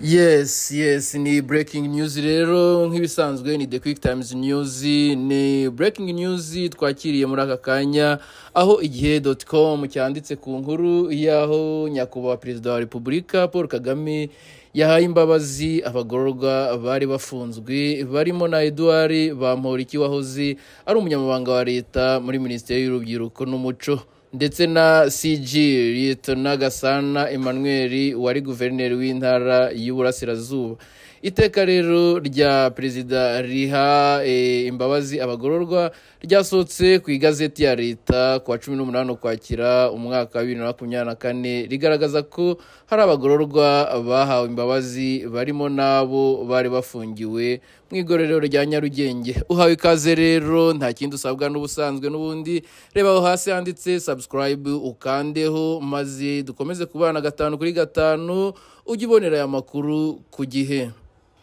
Yes, ni breaking news rero nk'ibisanzwe ni The Quick Times News, ni breaking news twakiriye muri aka kanya aho igihe.com cyanditse ku nkuru yaho nyakubahwa Perezida wa Repubulika Paul Kagame yahaye imbabazi abagororwa bari bafunzwe barimo na Edouard Bamporiki wahoze ari umunyamabanga wa leta muri Minisiteri y'Urubyiruko n'Umuco, ndetse na CG Lieutenant Gasana Emmanuel wari guverineri w'intara y'Uburasirazuba. Iteka rero rya Perezida riha imbabazi abagororwa ryasohotse ku igazeti ya leta kwa 18 Ukwakira umwaka wa 2024 rigaragaza ko hari abagororwa bahawe imbabazi barimo nabo bari bafungiwe mu igororero rya Nyarugenge. Uhawe ikaze rero, nta kindi usabwa n'ubusanzwe n'ubundi reba aho hasi handitse subscribe ukandeho maze dukomeze kubana 5 kuri 5 ujibonera aya makuru ku gihe.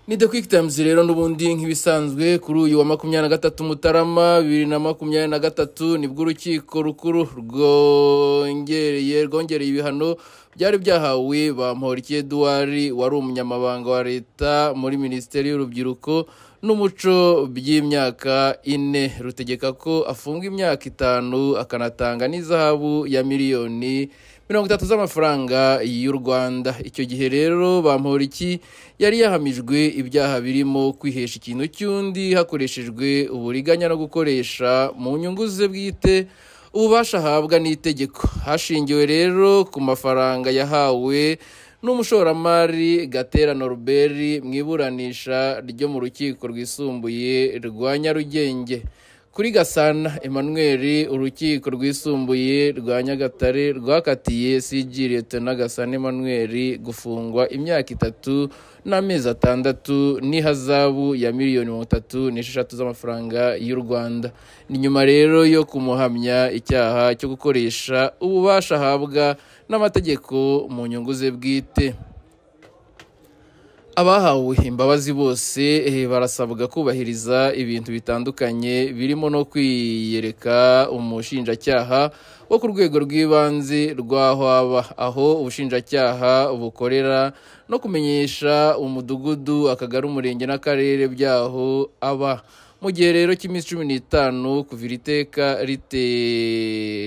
Ni The Quick Times rero n'ubundi nk'ibisanzwe kuri uyu wa 23 Mutarama 2023 nibwo urukiko rukuru rwongereye ibihano byari byahawe Bamporiki Edouard wari umunyamabanga wa leta muri Minisiteri y'Urubyiruko n'Umuco by'imyaka 4, rutegeka ko afunga imyaka 5 akanatanga n'izahabu ya miliyoni 30 z'amafaranga y'u Rwanda. Icyo gihe rero Bamporiki yari yahamijwe ibyaha birimo kwihesha ikintu cy'undi hakoreshejwe uburiganya no gukoresha mu nyungu ze bwite ububasha ahabwa n'itegeko. Hashingiwe rero ku mafaranga yahawe n'umushoramari Gatera Norbert mu iburanisha ryo mu rukiko rwisumbuye rwa Nyarugenge. Kuri Gasana Emmanuel urukiko rwisumbuye rwa Nyagatare rwakatiye CG Lieutenant Gasana Emmanuel gufungwa imyaka 3 n'amezi 6 n'ihazabu ya miliyoni 36 z'amafaranga y'u Rwanda. Ni nyuma rero yo kumuhamya icyaha cyo gukoresha ububasha ahabwa n'amategeko mu nyungu ze bwite. Abahawe imbabazi bose barasabwa kubahiriza ibintu bitandukanye birimo no kwiyereka umushinjacyaha wo ku rwego rw'ibanze rw'aho aba, aho ubushinjacyaha bukorera, no kumenyesha umudugudu, akagari, umurenge n'akarere byaho aba. Mu gihe rero cy'iminsi 15 kuva iteka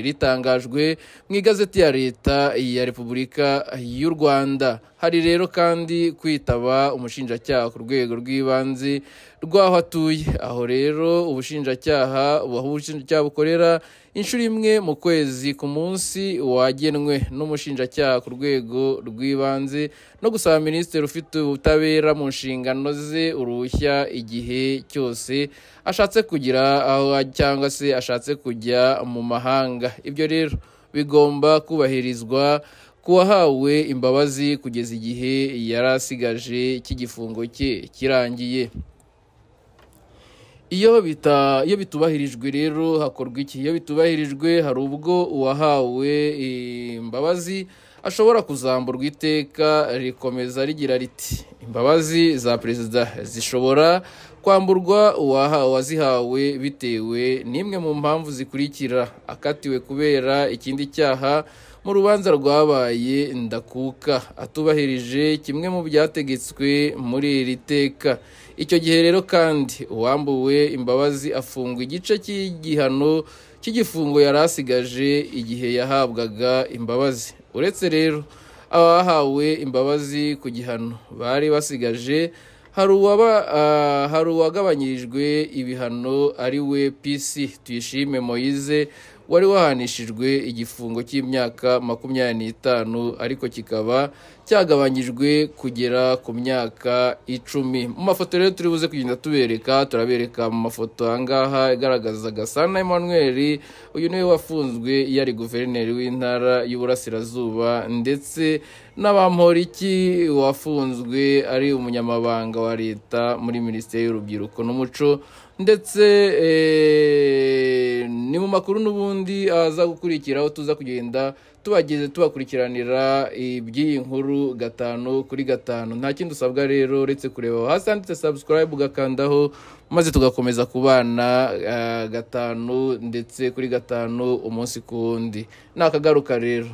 ritangajwe mu igazeti ya leta ya Repubulika y'u Rwanda. Hari rero kandi kwitaba umushinjacyaha ku rwego rw'ibanze rw'aho atuye, aho rero ubushinjacyaha bukorera inshuro imwe mu kwezi ku munsi wagenwe n'umushinjacyaha ku rwego rw'ibanze, no gusaba minisitiri ufite ubutabera mu nshingano ze uruhushya igihe cyose ashatse kugira aho cyangwa se ashatse kujya mu mahanga. Ibyo rero bigomba kubahirizwa kuwahawe imbabazi kugeza igihe yarasigaje cy'igifungo cye kirangiye. Iyo bitubahirijwe rero hakorwa iki? Iyo bitubahirijwe hari ubwo uwahawe imbabazi ashobora kuzamburwa iteka rikomeza rigira riti imbabazi za perezida zishobora kwamburwa uwazihawe bitewe n'imwe mu mpamvu zikurikira: akatiwe kubera ikindi cyaha mu rubanza rwabaye ndakuka, atubahirije kimwe mu byategetswe muri iri teka. Icyo gihe rero kandi uwambuwe imbabazi afungwa igice cy'igihano cy'igifungo yari asigaje igihe yahabwaga imbabazi. Uretse rero abahawe imbabazi ku gihano bari basigaje, hari uwagabanyirijwe ibihano ari we PC Tuyishime Moise wari wahanishijwe igifungo cy'imyaka 25 ariko kikaba cyagabanyijwe kugera ku myaka 10. Mu mafoto rero turi buze kugenda turabereka mu mafoto angaha igaragaza Gasana Emmanuel, uyu niwe wafunzwe yari guverineri w'intara y'Uburasirazuba, ndetse na Bamporiki wafunzwe ari umunyamabanga wa leta muri Minisiteri y'Urubyiruko n'Umuco, ndetse ni mu makuru n'ubundi aza gukurikiraho tuza kugenda tubakurikiranira iby'iyi nkuru 5 kuri 5. Nta kindi usabwa rero uretse kureba hasi handitse subscribe ugakandaho maze tugakomeza kubana 5 ndetse kuri 5 umunsi ku wundi. Nakagaruka rero.